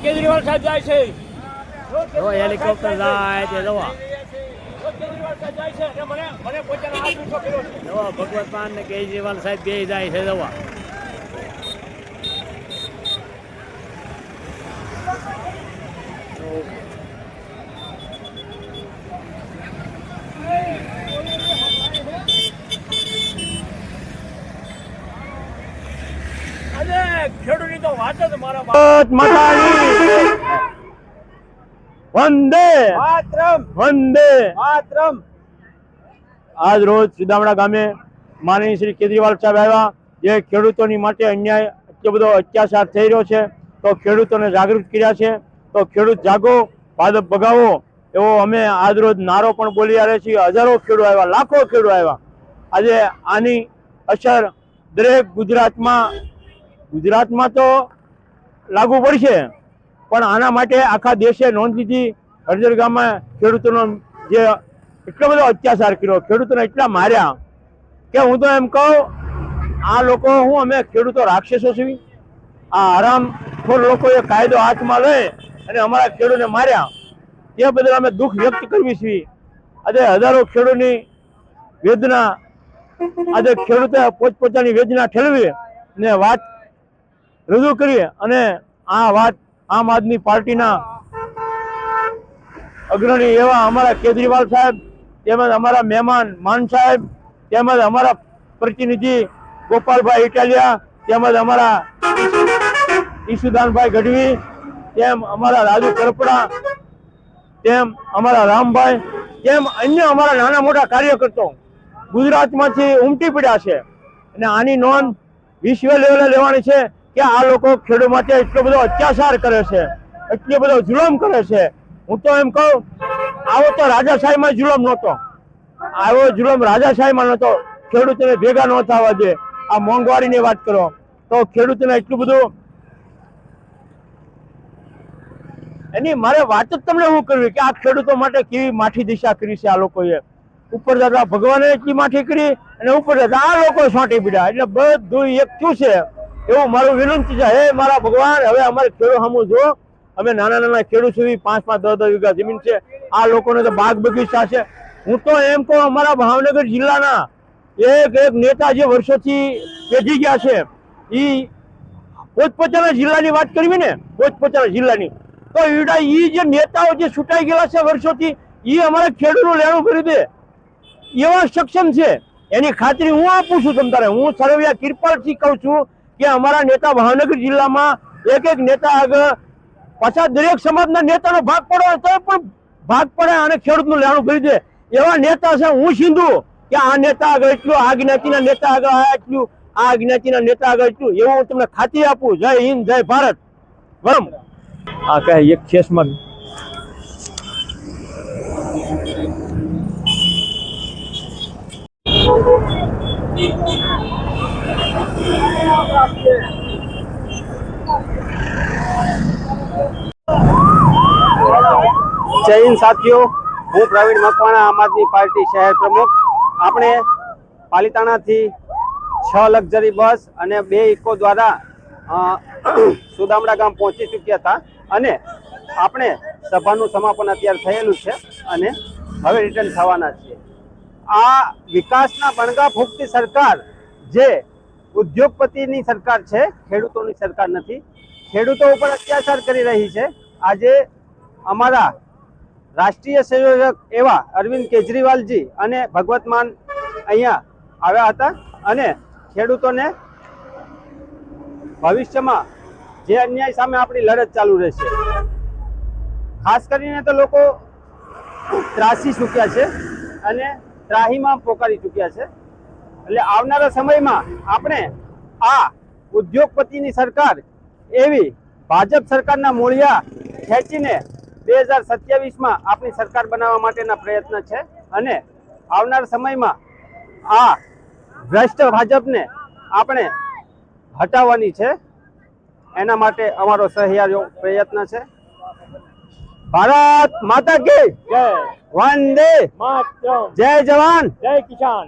કેજરીવાલ સાહેબ જાય છે, હેલિકોપ્ટર જાય તે જોવા કેજરીવાલ સાહેબ જાય છે અને મને પોતાનો હાથ ઊંચો કર્યો છે. જોવા ભગવત માન ને કેજરીવાલ સાહેબ બે જાય છે જોવા. ખેડૂતની તો વાત જ મારા વંદે માતરમ વંદે માતરમ. આજ રોજ સુદામડા ગામે માનનીય શ્રી કેજરીવાલ સાહેબ આવ્યા, જે ખેડૂતોની માટે અન્યાય એટલો બધો અત્યાચાર થઈ રહ્યો છે તો ખેડૂતોને જાગૃત કર્યા છે. તો ખેડૂત જાગો, ભાજપ ભગાવો એવો અમે આજ રોજ નારો પણ બોલી રહ્યા છીએ. હજારો ખેડૂત આવ્યા, લાખો ખેડૂત આવ્યા. આજે આની અસર દરેક ગુજરાતમાં તો લાગુ પડશે, પણ આના માટે આખા દેશે નોંધ લીધી. હળદર ગામમાં ખેડૂતોનો જે એટલો બધો અત્યાચાર કર્યો, ખેડૂતોને એટલા માર્યા કે હું તો એમ કહું આ લોકો અમે ખેડૂતો રાક્ષસો છીએ. આ હરામખોર લોકોએ કાયદો હાથમાં લઈ અને અમારા ખેડૂતોને માર્યા, તે બદલ અમે દુઃખ વ્યક્ત કરવી છીએ. આજે હજારો ખેડૂતની વેદના, આજે ખેડૂતે પોતપોતાની વેદના ઠેલવી ને વાત રજૂ કરી અને આ વાત આમ આદમી પાર્ટીના અગ્રણી એવા અમારા કેજરીવાલ સાહેબ, તેમજ અમારા મહેમાન માન સાહેબ, તેમજ અમારા પ્રતિનિધિ ગોપાલભાઈ ઇટાલિયા, તેમજ અમારા ઈશુદાનભાઈ ગઢવી, તેમ અમારા રાજુ કરપડા, તેમ અમારા રામભાઈ, તેમ અન્ય અમારા નાના મોટા કાર્યકર્તાઓ ગુજરાતમાંથી ઉમટી પડ્યા છે. અને આની નોંધ વિશ્વ લેવલે લેવાની છે કે આ લોકો ખેડૂત માટે એટલો બધો અત્યાચાર કરે છે, એટલો બધો જુલમ કરે છે. હું તો એમ કહું આવો તો રાજાશાહીમાં જુલમ નહોતો, આવો જુલમ રાજાશાહીમાં નહોતો. ખેડૂતોને ભેગા ન થવા દે. આ મોંઘવારીની વાત કરો તો ખેડૂતોને એટલું બધું, એની મારે વાત જ તમને શું કરવી કે આ ખેડૂતો માટે કેવી માઠી દિશા કરી છે આ લોકોએ. ઉપર જતા ભગવાને એટલી માઠી કરી અને ઉપર જતા આ લોકો છોંટી પડ્યા. એટલે બધું એક થયું છે એવું મારું વિનંતી છે. હે મારા ભગવાન, હવે અમારે ખેડૂત સામું જો. અમે નાના નાના ખેડૂત સુધી 5-5, 10-10 વીઘા જમીન છે. આ લોકોને તો બાગ બગીચા છે. હું તો એમ કહું અમારા ભાવનગર જિલ્લાના એક નેતા જે વર્ષોથી પેઢી ગયા છે, એ પોતપોતાના જિલ્લાની વાત કરવી ને, પોતપોતાના જિલ્લાની, તો એ જે નેતાઓ જે છૂટાઈ ગયેલા છે વર્ષોથી, એ અમારા ખેડૂતનું લેણું ભરી દે એવા સક્ષમ છે. એની ખાતરી હું આપું છું તમ તારે. હું સરવૈયા કિરપાલથી કહું છું કે અમારા નેતા ભાવનગર જિલ્લામાં એક નેતા આગળ પાછા દરેક સમાજના નેતાનો ભાગ પડે તો પણ ભાગ પડે અને ખેડૂતનું લેણું ભરી દે એવા નેતા છે. હું સિંધુ કે આ નેતા આગળ એટલું, આ જ્ઞાતિના નેતા આગળ એટલું, આ જ્ઞાતિના નેતા આગળ એટલું, એવું હું તમને ખાતરી આપું. જય હિન્દ, જય ભારત. વરમ આ કહે એક ખેસમાં જય હિન્દ સાથીઓ, હું પ્રવીણ મકવાણા, આમ આદમી પાર્ટી શહેર પ્રમુખ. આપણે પાલિતાણાથી 6 લક્ઝરી બસ અને 2 ઇકો દ્વારા સુદામડા ગામ પહોંચી ચૂક્યા હતા અને આપણે સભાનું સમાપન અત્યારે થયેલું છે અને હવે રિટર્ન થવાના છીએ. આ વિકાસના બણગા ફૂંકતી સરકાર જે ઉદ્યોગપતિની સરકાર છે, ખેડૂતોની સરકાર નથી. ખેડૂતો ઉપર અત્યાચાર કરી રહી છે. આજે અમારા રાષ્ટ્રીય સંયોજક એવા અરવિંદ કેજરીવાલજી અને ભગવત માન અહીંયા આવ્યા હતા અને ખેડૂતોને ભવિષ્યમાં જે અન્યાય સામે આપણી લડત ચાલુ રહેશે. ખાસ કરીને તો લોકો ત્રાસી ચૂક્યા છે અને ત્રાહીમાં પોકારી ચૂક્યા છે. એટલે આવનારા સમયમાં આપણે આ ઉદ્યોગપતિની સરકાર એવી ભાજપ સરકારના મૂળિયા ખેંચીને 2027માં આપણી સરકાર બનાવવા માટેના પ્રયત્ન છે અને આવનાર સમયમાં આ ભ્રષ્ટ ભાજપને આપણે હટાવવાની છે. એના માટે અમારો સહિયારો પ્રયત્ન છે. ભારત માતા કી જય, વંદે માતરમ, જય જવાન, જય કિસાન.